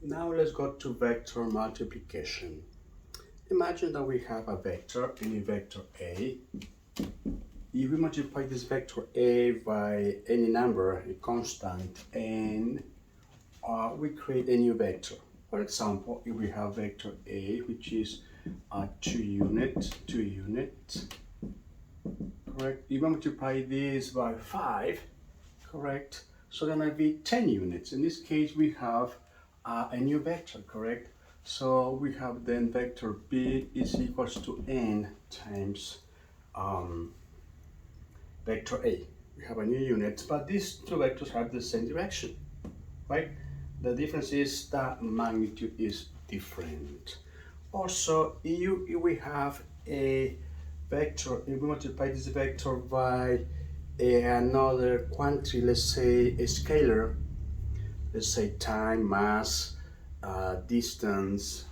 Now let's go to vector multiplication. Imagine that we have a vector, any vector A. If we multiply this vector A by any number, a constant, and we create a new vector. For example, if we have vector A, which is 2 unit, correct? If we multiply this by 5, correct? So then it'll be 10 units. In this case, we have a new vector, correct? So we have then vector B is equals to n times vector A. We have a new unit, but these two vectors have the same direction, right? The difference is that magnitude is different. Also, if we have a vector, if we multiply this vector by another quantity, let's say a scalar, let's say time, mass, distance,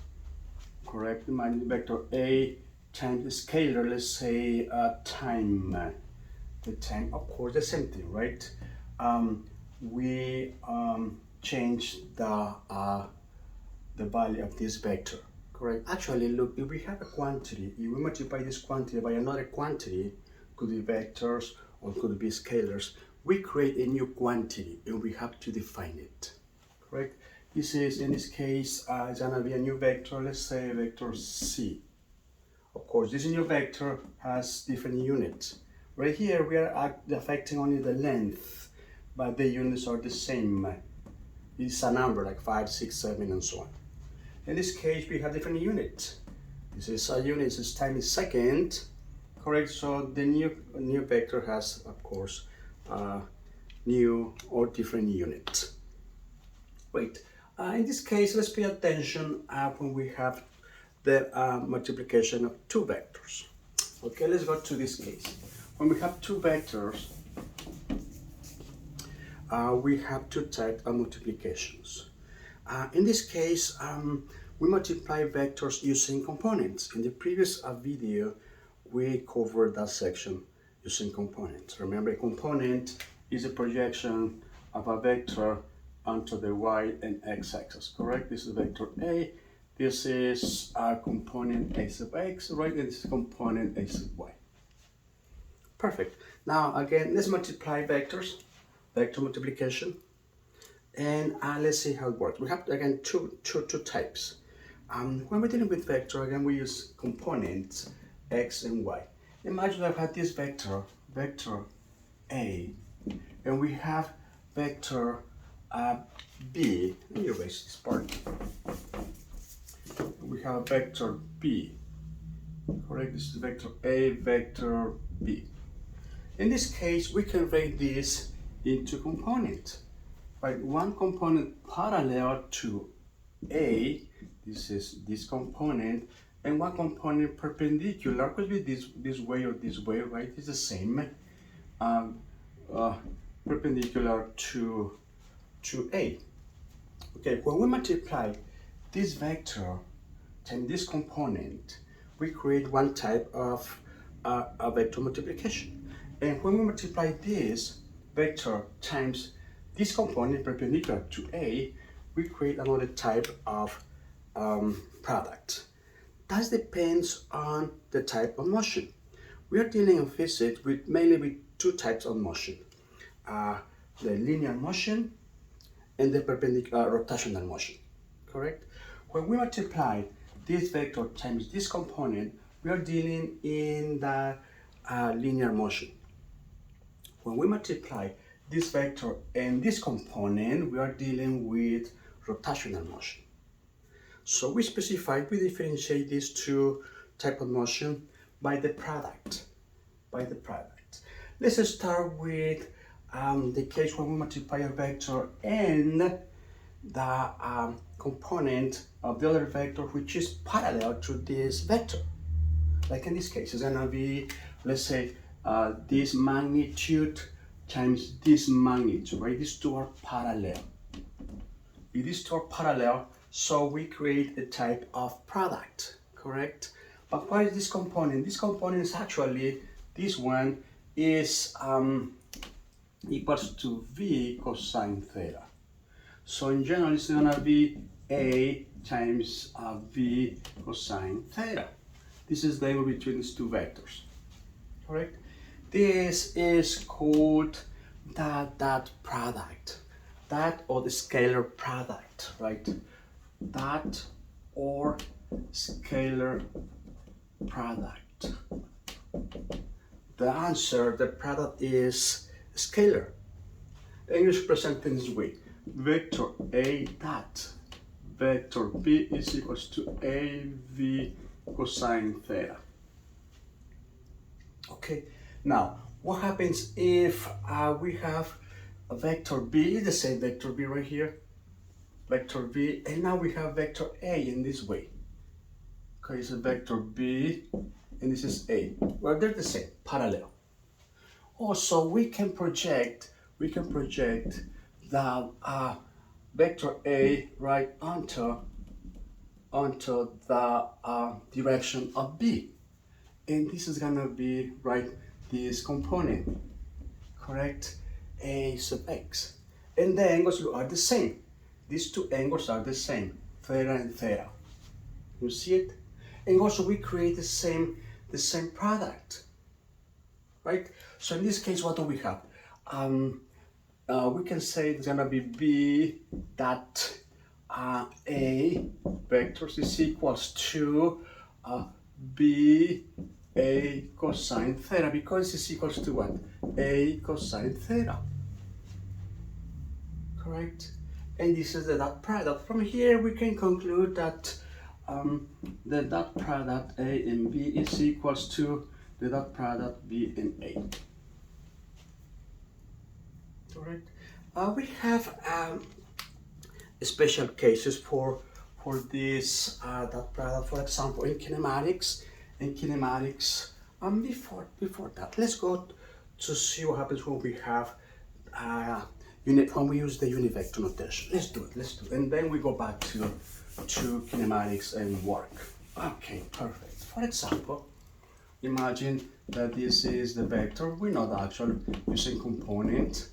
correct? Imagine vector A times the scalar, let's say time. The time, of course, the same thing, right? We change the value of this vector, correct? Actually, look, if we have a quantity, if we multiply this quantity by another quantity, could be vectors or could be scalars, we create a new quantity and we have to define it, correct? This is, in this case, it's gonna be a new vector, let's say vector C. Of course, this new vector has different units. Right here, we are affecting only the length, but the units are the same. It's a number like 5, 6, 7, and so on. In this case, we have different units. This is a unit, this is time in second, correct? So the new vector has, of course, new or different units. Wait, in this case, let's pay attention when we have the multiplication of two vectors. Okay, let's go to this case. When we have two vectors, we have two types of multiplications. In this case, we multiply vectors using components. In the previous video, we covered that section using components. Remember, a component is a projection of a vector onto the y and x axis, correct? This is vector A. This is a component a sub x, right? And this is component a sub y. Perfect. Now, again, let's multiply vectors, vector multiplication, and let's see how it works. We have, again, two types. When we're dealing with vector, again, we use components x and y. Imagine I've had this vector A, and we have vector B. Let me erase this part. We have vector B, correct? This is vector A, vector B. In this case, we can write this into components, right? One component parallel to A, this is this component, and one component perpendicular, could be this way or this way, right? It's the same, perpendicular to A. Okay, when we multiply this vector times this component, we create one type of a vector multiplication. And when we multiply this vector times this component perpendicular to A, we create another type of product. That depends on the type of motion. We are dealing in physics mainly with two types of motion. The linear motion and the perpendicular rotational motion, correct? When we multiply this vector times this component, we are dealing in the linear motion. When we multiply this vector and this component, we are dealing with rotational motion. So we differentiate these two types of motion by the product. Let's start with the case when we multiply a vector and the component of the other vector which is parallel to this vector. Like in this case, it's gonna be, let's say, this magnitude times this magnitude, right? These two are parallel. If these two are parallel, so we create a type of product, correct? But what is this component? This component is actually, this one is equals to V cosine theta. So in general, it's gonna be A times V cosine theta. This is the angle between these two vectors, correct? This is called the dot product, that or the scalar product, right? Dot or scalar product. The answer, the product is scalar. English present in this way: vector A dot vector B is equals to AV cosine theta. Okay, now what happens if we have a vector B, the same vector B right here, vector B, and now we have vector A in this way. Okay, it's a vector B, and this is A. Well, they're the same, parallel. Also, we can project the vector A right onto the direction of B, and this is gonna be right this component, correct? A sub x, and the angles are the same. These two angles are the same, theta and theta. You see it? And also we create the same product, right? So in this case, what do we have? We can say it's gonna be B dot A vectors is equals to B A cosine theta, because it's equals to what? A cosine theta, correct? And this is the dot product. From here we can conclude that the dot product A and B is equals to the dot product B and A. Correct. We have special cases for this dot product. For example, in kinematics. Before that, let's go to see what happens when we have when we use the unit vector notation. Let's do it. And then we go back to kinematics and work. Okay, perfect. For example, imagine that this is the vector. We know the actual using component,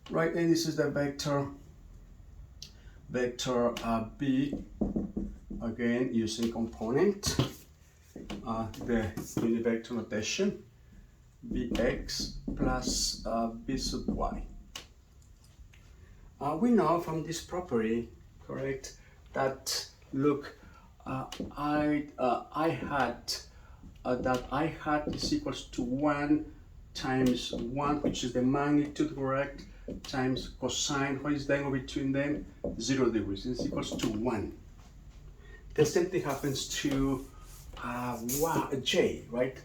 right? And this is the vector B, again using component, the unit vector notation, bx plus b sub y. We know from this property, correct, that look, I hat is equals to 1 times 1, which is the magnitude, correct, times cosine. What is the angle between them? 0 degrees. It's equals to 1. The same thing happens to J, right?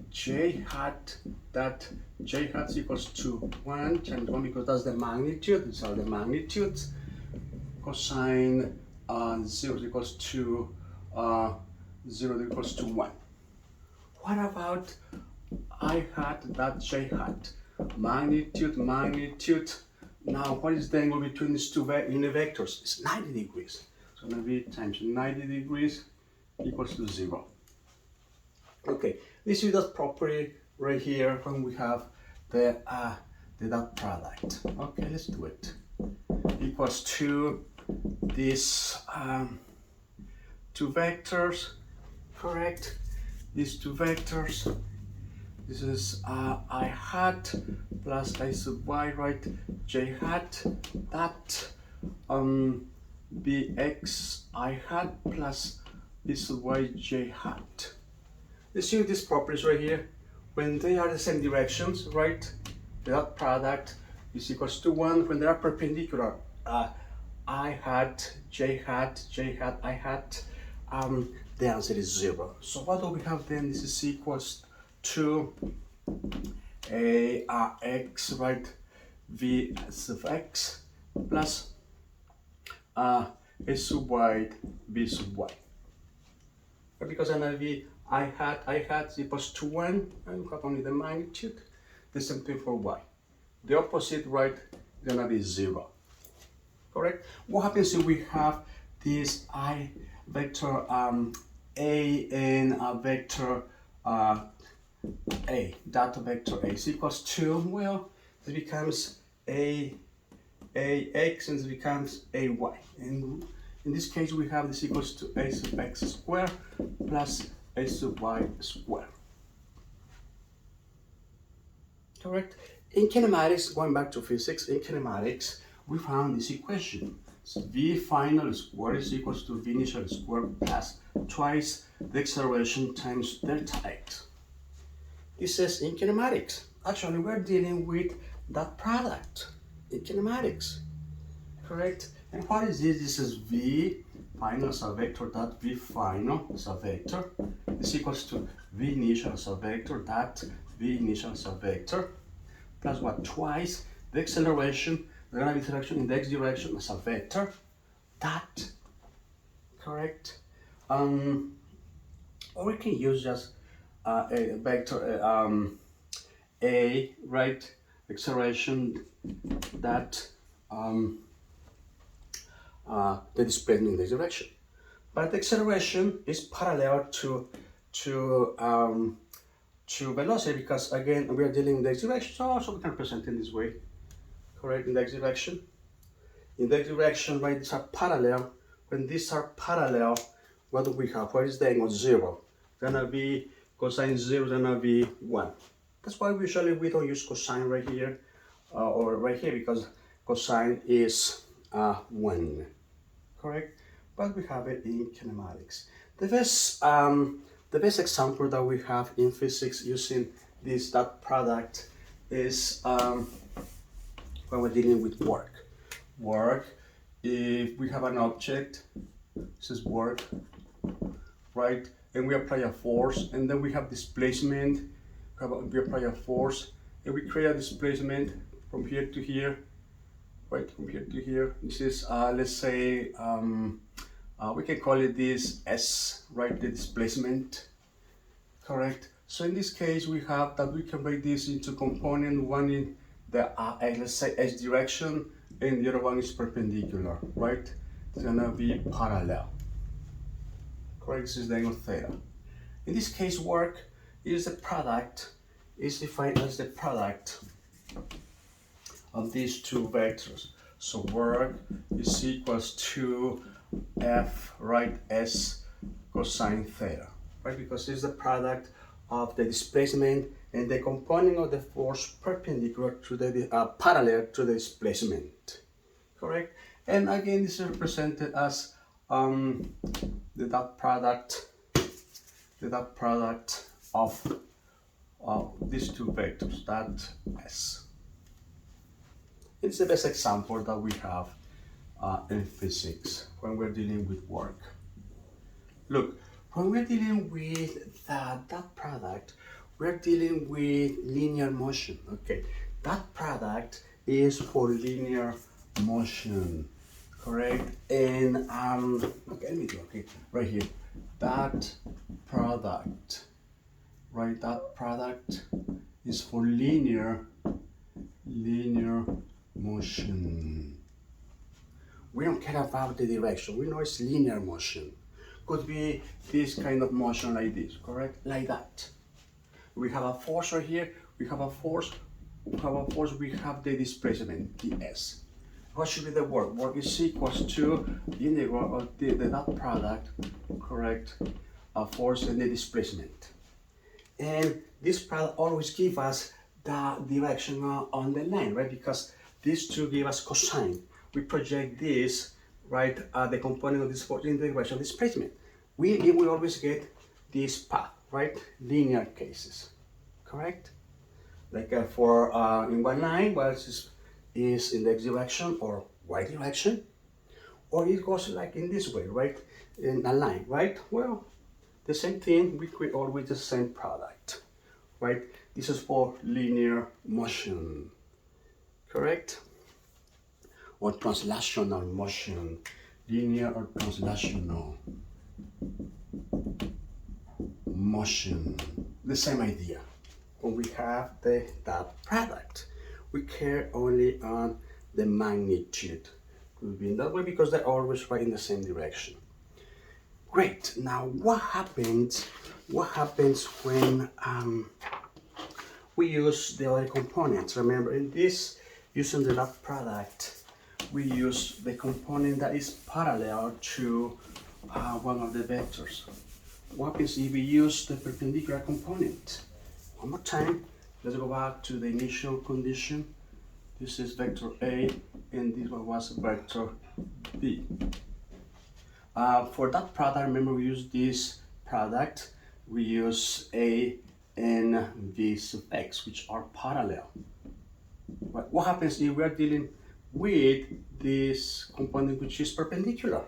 J hat is equals to 1 times 1, because that's the magnitude. These are the magnitudes. Cosine 0 is equals to 0 equals to 1. What about I hat dot J hat? Magnitude. Now, what is the angle between these two unit vectors? It's 90 degrees. So it's going to be times 90 degrees equals to 0. Okay, this is that property right here when we have the dot product. Okay, let's do it. Equals to these two vectors, correct? These two vectors. This is I hat plus I sub y, right? J hat, that bx I hat plus b sub y j hat. You see these properties right here? When they are the same directions, right? The dot product is equals to 1. When they are perpendicular, I hat, j hat, I hat, the answer is 0. So what do we have then? This is equals to a x, right? V sub x plus a sub y, b sub y. But because I know I hat equals to 1, and we have only the magnitude. The same thing for y. The opposite, right, is gonna be 0. Correct? What happens if we have this I vector A and a vector A, dot vector A is equals to, well, it becomes A ax and it becomes ay. And in this case, we have this equals to a sub x squared plus a sub y squared. Correct? In kinematics, going back to physics, in kinematics, we found this equation. So v final squared is equals to v initial squared plus twice the acceleration times delta x. This is in kinematics. Actually, we're dealing with that product in kinematics. Correct? And what is this? This is v final as a vector dot v final as a vector. This equals to v initial as a vector dot v initial as a vector plus what? Twice the acceleration, the gravity direction in the x direction as a vector dot. Correct? Or we can use just a vector a, right, acceleration that the displacement in this direction. But the acceleration is parallel to velocity because again we are dealing in the x direction, so we can represent it in this way. Correct? In the x direction. In the x direction, right, these are parallel. When these are parallel, what do we have? What is the angle? 0. Gonna be cosine 0, gonna be 1. That's why usually we don't use cosine right here or right here because cosine is 1. Correct? But we have it in kinematics. The best example that we have in physics using this dot product is when we're dealing with work. Work, if we have an object, this is work, right? And we apply a force, and then we have displacement. We apply a force, and we create a displacement from here to here, right? From here to here. This is, let's say, we can call it this S, right? The displacement, correct? So in this case, we have that we can break this into component, one in the, let's say, x direction, and the other one is perpendicular, right? It's gonna be parallel. Correct? This is the angle theta. In this case, work is the product, is defined as the product of these two vectors. So work is equals to F, right, S cosine theta, right? Because it's the product of the displacement and the component of the force perpendicular to the parallel to the displacement, correct? And again, this is represented as the dot product of these two vectors, that S. It's the best example that we have in physics when we're dealing with work. Look, when we're dealing with that product, we're dealing with linear motion. Okay, that product is for linear motion, correct? And okay, let me do right here. That product, right? That product is for linear motion. We don't care about the direction. We know it's linear motion. Could be this kind of motion like this, correct? Like that. We have a force right here. We have a force. We have the displacement, ds. What should be the work? Work is equals to the integral of the dot product, correct? Force and the displacement. And this product always gives us the direction on the line, right? Because these two give us cosine. We project this, right, the component of this force in the direction of displacement. We always get this path, right? Linear cases, correct? Like for in one line, well, is in the x direction or y direction, or it goes like in this way, right? In a line, right? Well, the same thing, we create always the same product, right? This is for linear motion, correct? Or translational motion, linear or translational motion. The same idea. When we have that product, we care only on the magnitude. Could be in that way because they're always right in the same direction. Great. Now, what happens when we use the other components? Remember, in this, using the dot product, we use the component that is parallel to one of the vectors. What happens if we use the perpendicular component? One more time, let's go back to the initial condition. This is vector A, and this one was vector B. For that product, remember we use this product, we use A and V sub x, which are parallel. But what happens if we are dealing with this component which is perpendicular?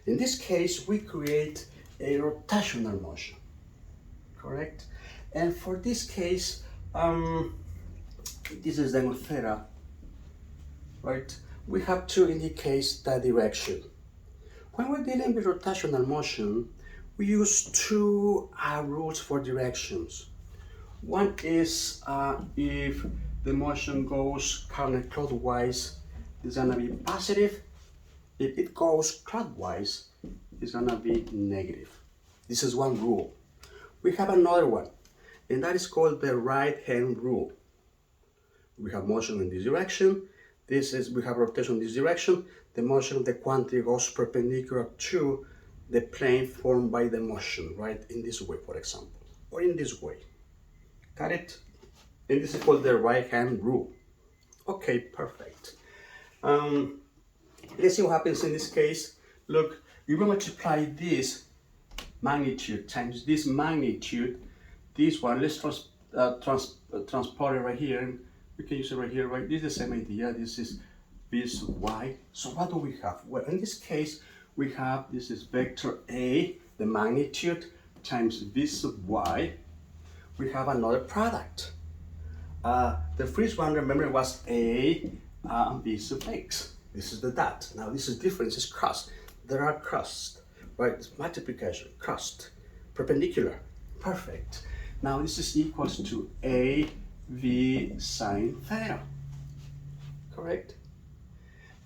In this case, we create a rotational motion, correct? And for this case, this is the theta, right? We have to indicate the direction. When we're dealing with rotational motion, we use two rules for directions. One is if the motion goes counterclockwise, it's gonna be positive. If it goes clockwise, it's gonna be negative. This is one rule. We have another one, and that is called the right-hand rule. We have motion in this direction. We have rotation in this direction. The motion of the quantity goes perpendicular to the plane formed by the motion, right? In this way, for example, or in this way. Got it? And this is called the right-hand rule. Okay, perfect. Let's see what happens in this case. Look, if we multiply this magnitude times this magnitude, this one, let's transport it right here. We can use it right here, right? This is the same idea. This is v sub y. So what do we have? Well, in this case, we have, this is vector A, the magnitude, times v sub y. We have another product. The first one, remember, was A v sub x. This is the dot. Now this is different, this is cross. There are crossed, right? It's multiplication, crossed, perpendicular, perfect. Now this is equals to A v sine theta, correct?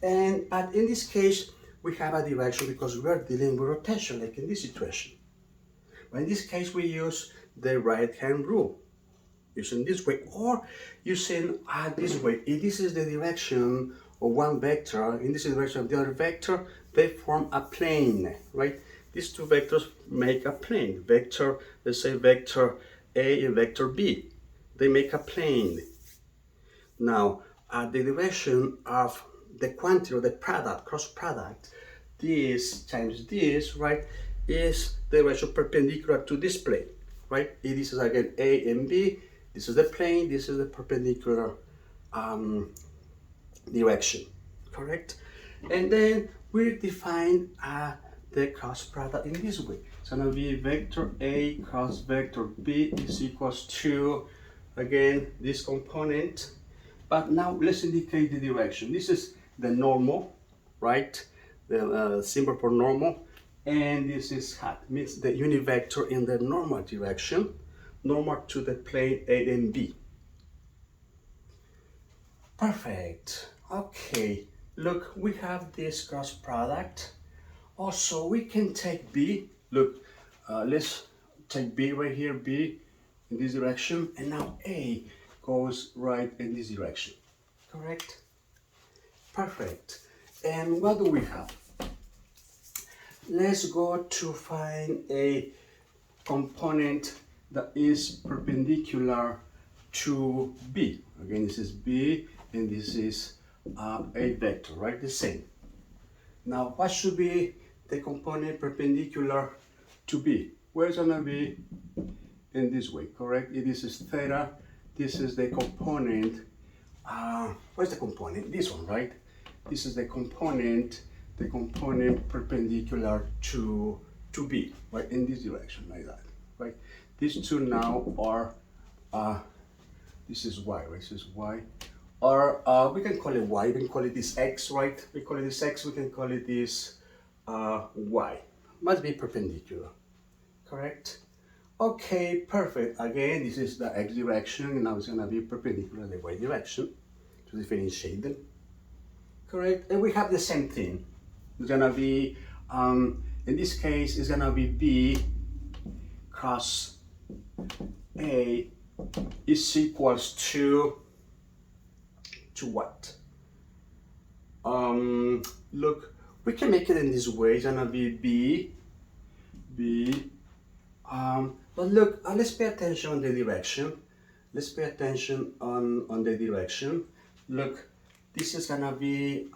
But in this case, we have a direction because we are dealing with rotation, like in this situation. But in this case, we use the right-hand rule, using this way, or using this way. If this is the direction of one vector, in this direction of the other vector, they form a plane, right? These two vectors make a plane. Vector, let's say vector A and vector B. They make a plane. Now, the direction of the quantity or the product, cross product, this times this, right, is the direction perpendicular to this plane, right? If this is again A and B, this is the plane, this is the perpendicular direction, correct? And then we define the cross product in this way. It's gonna be vector A cross vector B is equals to, again, this component. But now let's indicate the direction. This is the normal, right? The symbol for normal. And this is hat, means the unit vector in the normal direction, normal to the plane A and B. Perfect. Okay, look, we have this cross product. Also, we can take B. Look, let's take B right here, B in this direction, and now A goes right in this direction, correct? Perfect. And what do we have? Let's go to find a component that is perpendicular to B. Again, this is B, and this is a vector, right? The same. Now, what should be the component perpendicular to B? Where it's gonna be? In this way, correct? If this is theta, this is the component. Where's the component? This one, right? This is the component perpendicular to B, right? In this direction, like that, right? These two now are, this is Y, right? This is Y. Or we can call it Y, we can call it this X, right? We call it this X, we can call it this Y. Must be perpendicular, correct? Okay, perfect. Again, this is the X direction, now it's gonna be perpendicular to the Y direction to differentiate them, correct? And we have the same thing. It's gonna be, in this case, it's gonna be B cross A is equals to what? look, we can make it in this way. It's gonna be B. But look, let's pay attention on the direction. Let's pay attention on the direction. Look, this is gonna be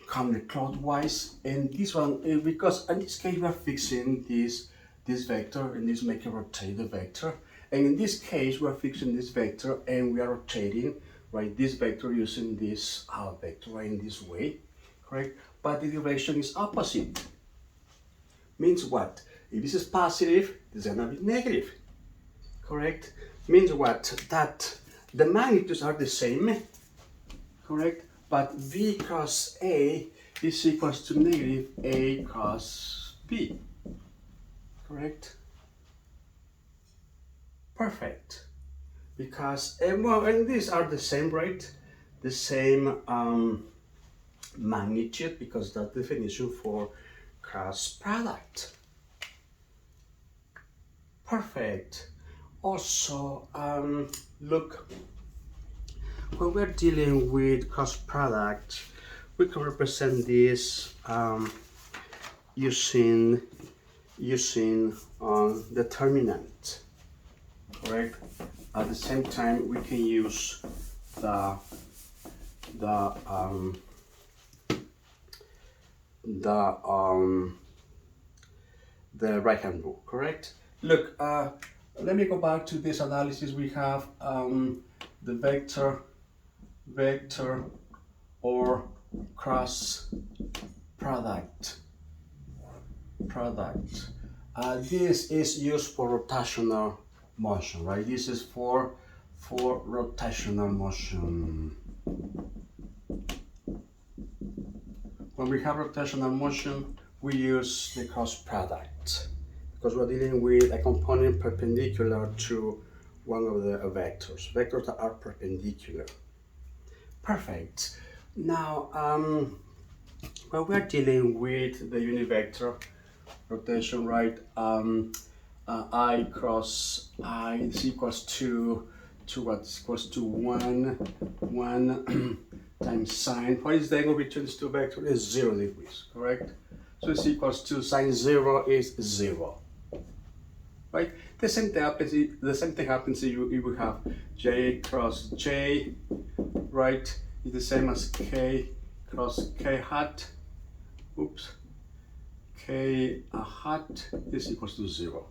counterclockwise, and this one because in this case we are fixing this vector, and this make it rotate the vector. And in this case, we are fixing this vector and we are rotating, right, this vector using this vector, right, in this way, correct? But the direction is opposite. Means what? If this is positive, this is gonna be negative, correct? Means what? That the magnitudes are the same, correct? But V cos A is equals to negative A cos B, correct? Perfect. Because, and these are the same, right? The same magnitude, because that's the definition for cross product. Perfect. Also, look, when we're dealing with cross product, we can represent this using determinant, correct? At the same time, we can use the right hand rule, correct? Look, let me go back to this analysis. We have the vector or cross product. This is used for rotational motion, right? This is for rotational motion. When we have rotational motion, we use the cross product because we're dealing with a component perpendicular to one of the vectors that are perpendicular. Perfect. Now, when we're dealing with the unit vector rotation, right? I cross I is equals to what is equals to 1 times sine. What is the angle between these two vectors? Is 0 degrees, correct? So it's equals to sine 0 is 0. Right? The same thing happens if you have J cross J, right? It's the same as K cross K hat. Oops. K hat is equals to 0.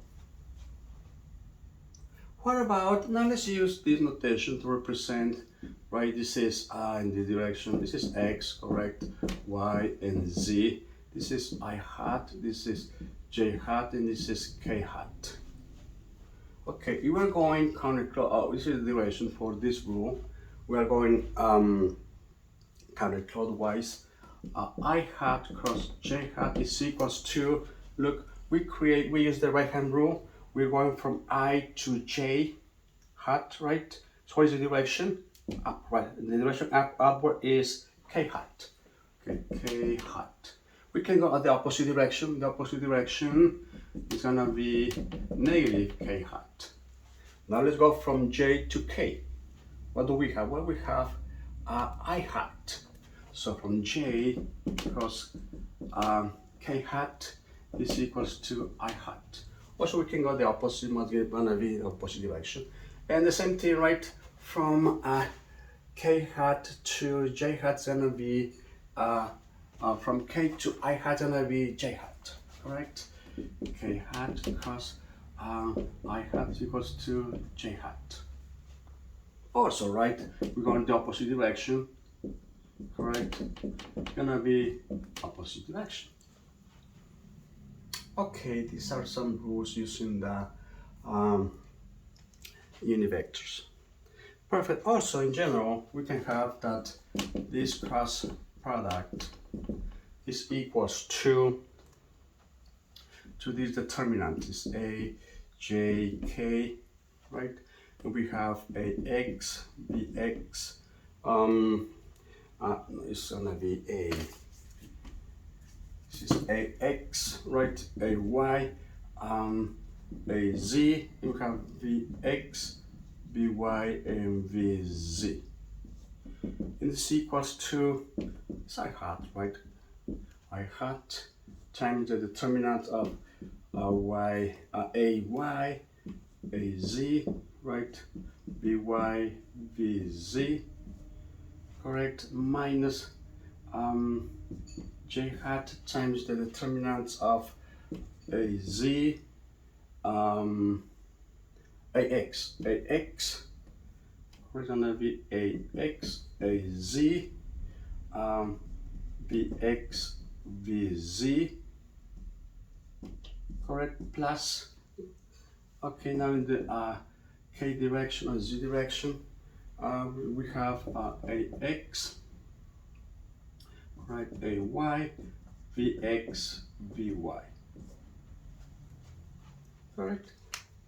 What about, now let's use this notation to represent, right? This is in the direction, this is X, correct? Y and Z. This is I hat, this is J hat, and this is K hat. Okay, if we're going counterclockwise, this is the direction for this rule. We are going counterclockwise. I hat cross J hat is equals to, look, we use the right hand rule. We're going from I to J hat, right? So what is the direction? Up, right? The direction upward is K hat. Okay, K hat. We can go at the opposite direction. The opposite direction is gonna be negative K hat. Now let's go from J to K. What do we have? Well, we have I hat. So from J cross K hat is equals to I hat. Also, we can go the opposite, gonna be the opposite direction. And the same thing, right? From K hat to J hat is gonna be from K to I hat gonna be J hat, correct? K hat cross I hat is equals to J hat. Also, right? We're going the opposite direction, correct? It's gonna be opposite direction. Okay, these are some rules using the univectors. Perfect. Also, in general, we can have that this cross product is equals to this determinant is A, J, K, right? And we have a X, BX, it's gonna be a, this is a X, right? A Y, a Z, and we have VX, VY, and VZ. and this equals to psi hat, right? I hat times the determinant of y, ay, az, right? By, vz, correct? Minus j hat times the determinants of az, ax, we're gonna be ax, az, bx, vz, correct? Plus, okay, now in the k direction or z direction, we have ax, right? Ay, vx, vy. Correct?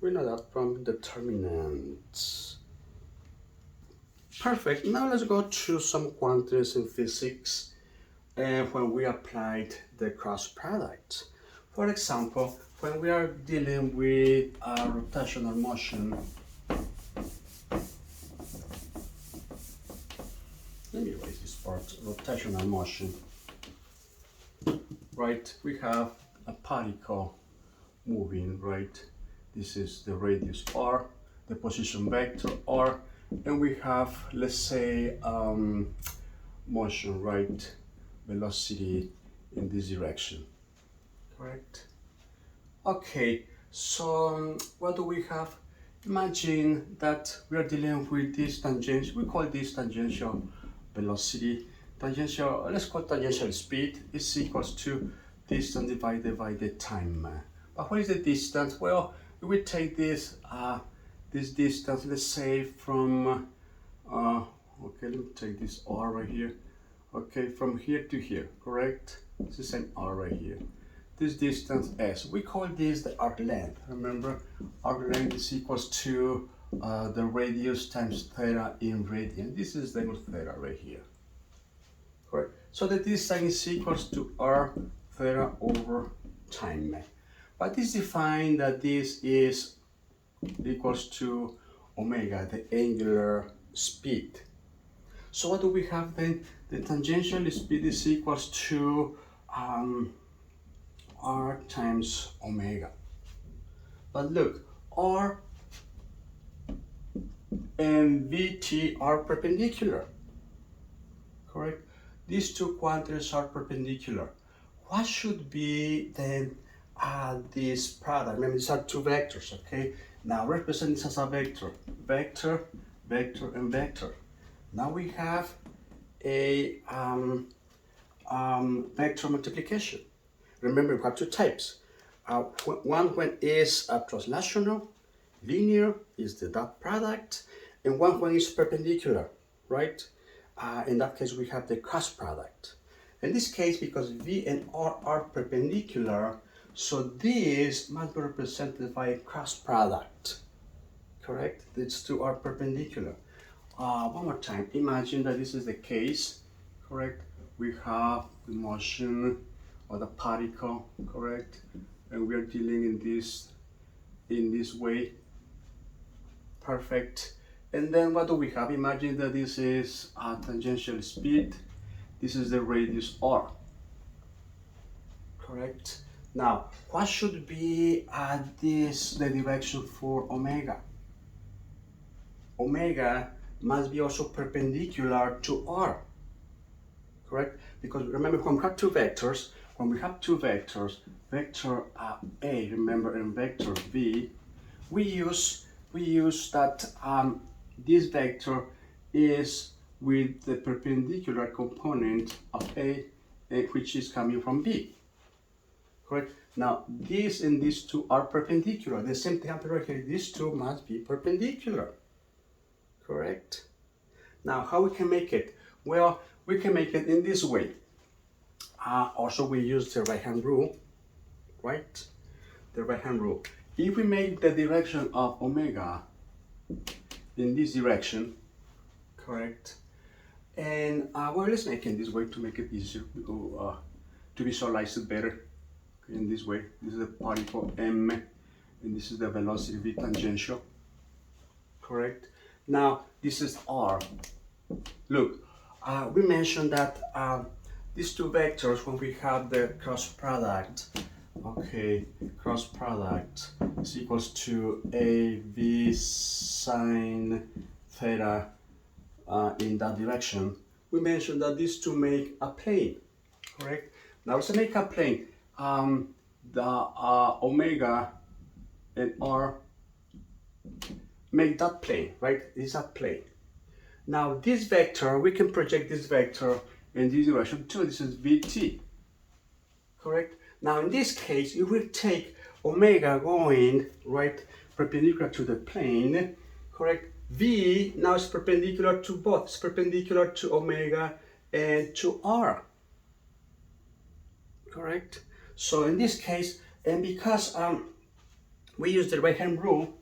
We know that from determinants. Perfect. Now let's go to some quantities in physics when we applied the cross product. For example, when we are dealing with rotational motion, let me erase this part, rotational motion, right? We have a particle moving, right? This is the radius r, the position vector r, and we have, let's say, motion, right? Velocity in this direction, correct? Okay, so what do we have? Imagine that we are dealing with this tangential, we call this tangential velocity. Tangential, let's call tangential speed is equals to distance divided by the time. But what is the distance? Well, we will take this this distance, let's say from okay, let me take this r right here. Okay, from here to here, correct? It's the same r right here. This distance s, we call this the arc length. Remember, arc length is equals to the radius times theta in radian. This is the theta right here, correct? So the distance is equals to r theta over time. But it's defined that this is equals to omega, the angular speed. So what do we have then? The tangential speed is equals to r times omega. But look, r and vt are perpendicular, correct? These two quantities are perpendicular. What should be then this product? Remember, these are two vectors, okay? Now represent this as a vector, vector, vector, and vector. Now we have a vector multiplication. Remember, we have two types. One when is translational, linear is the dot product, and one when is perpendicular, right? In that case, we have the cross product. In this case, because V and R are perpendicular, so this must be represented by a cross product, correct? These two are perpendicular. One more time, imagine that this is the case, correct? We have the motion of the particle, correct? And we are dealing in this way, perfect. And then what do we have? Imagine that this is a tangential speed. This is the radius r, correct? Now, what should be the direction for omega? Omega must be also perpendicular to r, correct? Because remember, when we have two vectors, vector A, remember, and vector B, we use that this vector is with the perpendicular component of A, which is coming from B, correct? Now, this and these two are perpendicular. The same thing happens right here. These two must be perpendicular, correct? Now, how we can make it? Well, we can make it in this way. Also, we use the right-hand rule, right? The right-hand rule. If we make the direction of omega in this direction, correct? And well, let's make it this way to make it easier to visualize it better. In this way, this is the particle m, and this is the velocity v tangential, correct? Now, this is r. Look, we mentioned that these two vectors, when we have the cross product, okay, cross product is equals to AV sine theta in that direction. We mentioned that these two make a plane, correct? Now let's make a plane. The omega and r make that plane, right? This is a plane. Now this vector, we can project this vector in this direction too. This is vt, correct? Now in this case, you will take omega going, right, perpendicular to the plane, correct? V now is perpendicular to both. It's perpendicular to omega and to r, correct? So in this case, and because we use the right hand rule,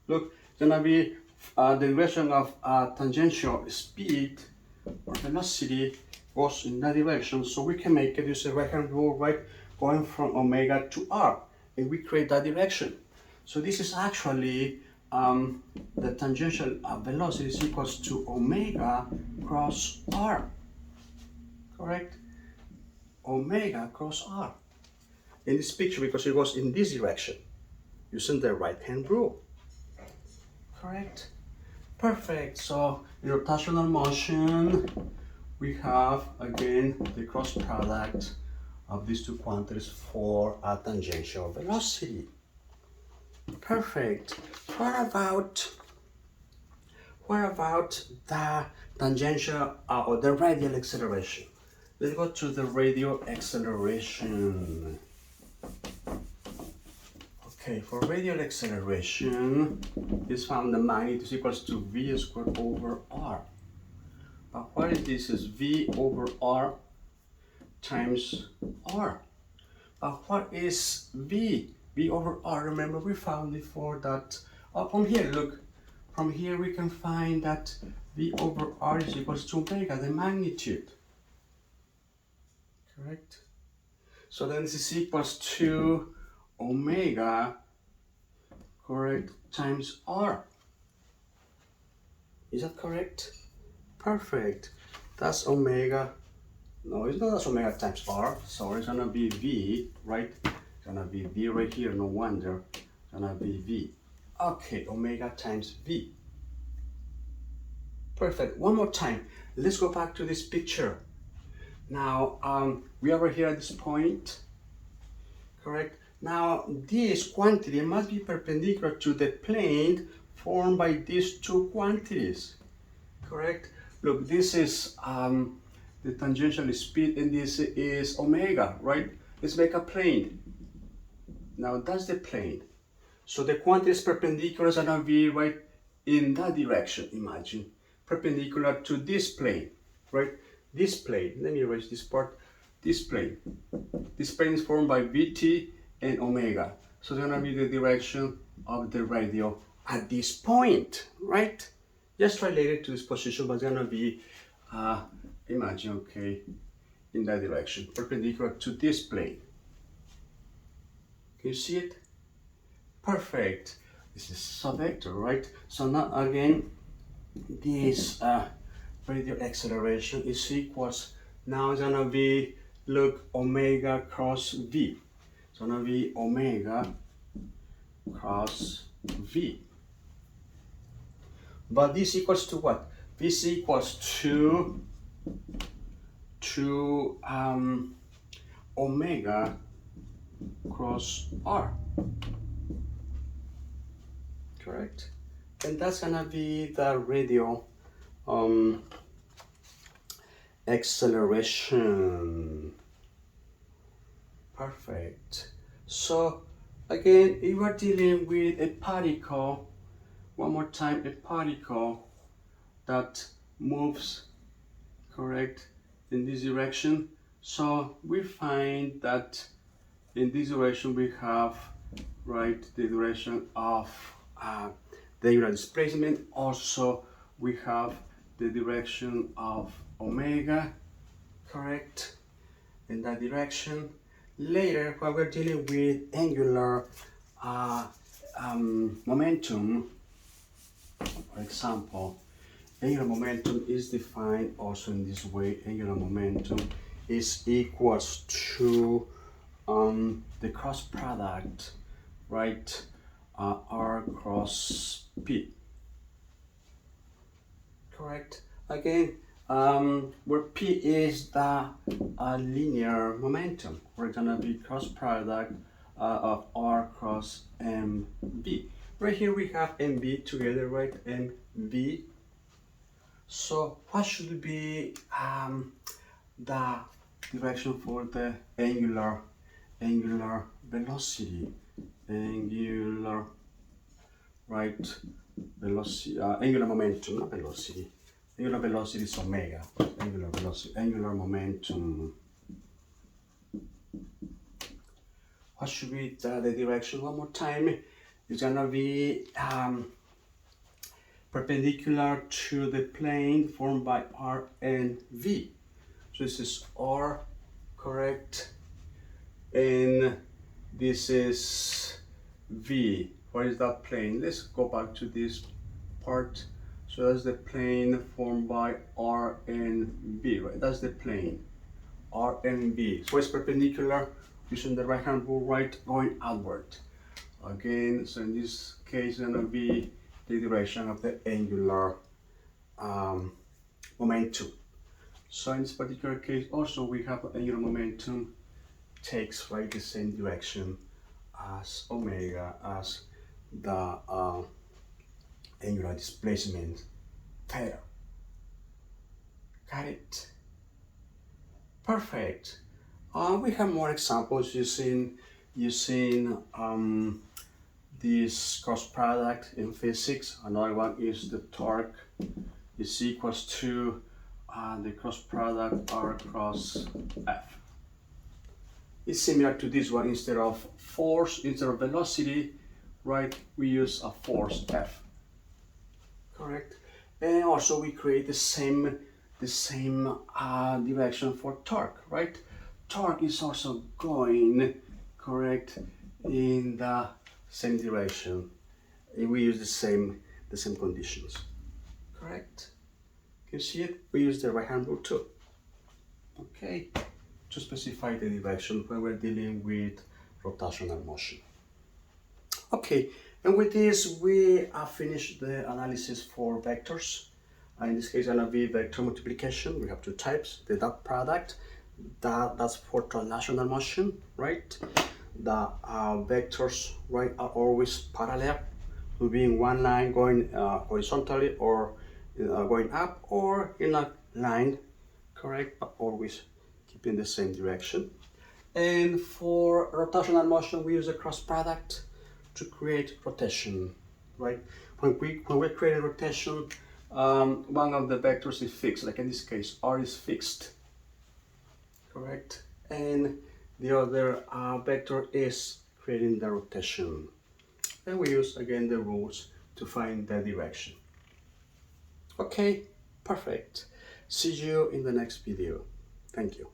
look, it's gonna be the direction of tangential speed or velocity goes in that direction, so we can make it use the right hand rule, right, going from omega to r, and we create that direction. So this is actually the tangential velocity is equals to omega cross r, correct? Omega cross r in this picture, because it goes in this direction using the right hand rule, correct? Perfect. So in rotational motion, we have again the cross product of these two quantities for a tangential velocity. Perfect. What about the tangential or the radial acceleration? Let's go to the radial acceleration. Okay, for radial acceleration, is found the magnitude is equals to v squared over r. But what is this? Is v over r times r. But what is v? V over r, remember we found before that, from here, look, from here we can find that v over r is equals to omega, the magnitude, correct? So then this is equals to omega, correct, times r. Is that correct? Perfect. That's omega. No, it's not, that's omega times r. So it's gonna be v, right? It's gonna be v right here, no wonder. It's gonna be v. Okay, omega times v. Perfect. One more time. Let's go back to this picture. Now, we are here at this point, correct? Now, this quantity must be perpendicular to the plane formed by these two quantities, correct? Look, this is the tangential speed and this is omega, right? Let's make a plane. Now, that's the plane. So the quantity is perpendicular is gonna be right in that direction, imagine. Perpendicular to this plane, right? This plane, let me erase this part. This plane is formed by Vt and omega. So it's gonna be the direction of the radial at this point, right? Just related to this position, but it's gonna be, imagine, okay, in that direction, perpendicular to this plane. Can you see it? Perfect. This is a vector, right? So now again, this radial acceleration is equals, now it's gonna be, look, omega cross v. It's gonna be omega cross v. But this equals to what? This equals to omega cross r. Correct? And that's gonna be the radial acceleration. Perfect. So again, if we're dealing with a particle, one more time, a particle that moves, correct, in this direction. So we find that in this direction we have, right, the direction of the angular displacement. Also we have the direction of omega, correct, in that direction. Later, when we're dealing with angular momentum, for example, angular momentum is defined also in this way. Angular momentum is equals to the cross product, right? R cross P. Correct. Again, where P is the linear momentum, we're gonna be cross product of R cross MB. Right here we have MB together, right? MB. So what should be the direction for the angular velocity? Angular, right? Velocity, angular momentum, not velocity. Angular velocity is omega. Angular velocity, angular momentum. What should be the direction? One more time. It's gonna be perpendicular to the plane formed by R and V. So this is R, correct? And this is V. What is that plane? Let's go back to this part. So that's the plane formed by R and V, right? That's the plane, R and V. So it's perpendicular using the right hand rule, right, going outward. Again, so in this case, it's gonna be the direction of the angular momentum. So in this particular case, also we have angular momentum takes, right, the same direction as omega, as the angular displacement theta. Got it? Perfect. We have more examples using this cross product in physics. Another one is the torque is equals to the cross product R cross F. It's similar to this one. Instead of force, instead of velocity, right, we use a force F. Correct. And also we create the same direction for torque, right? Torque is also going, correct, in the same direction. And we use the same conditions. Correct. Can you see it? We use the right hand rule too. Okay. To specify the direction when we're dealing with rotational motion. Okay, and with this we have finished the analysis for vectors. In this case, gonna be vector multiplication. We have two types: the dot product, that's for translational motion, right? The vectors, right, are always parallel to be in one line going horizontally or going up, or in a line, correct, but always keeping the same direction. And for rotational motion, we use a cross product to create rotation, right? When we create a rotation, one of the vectors is fixed, like in this case, R is fixed, correct? And the other vector is creating the rotation. And we use, again, the rules to find the direction. Okay, perfect. See you in the next video. Thank you.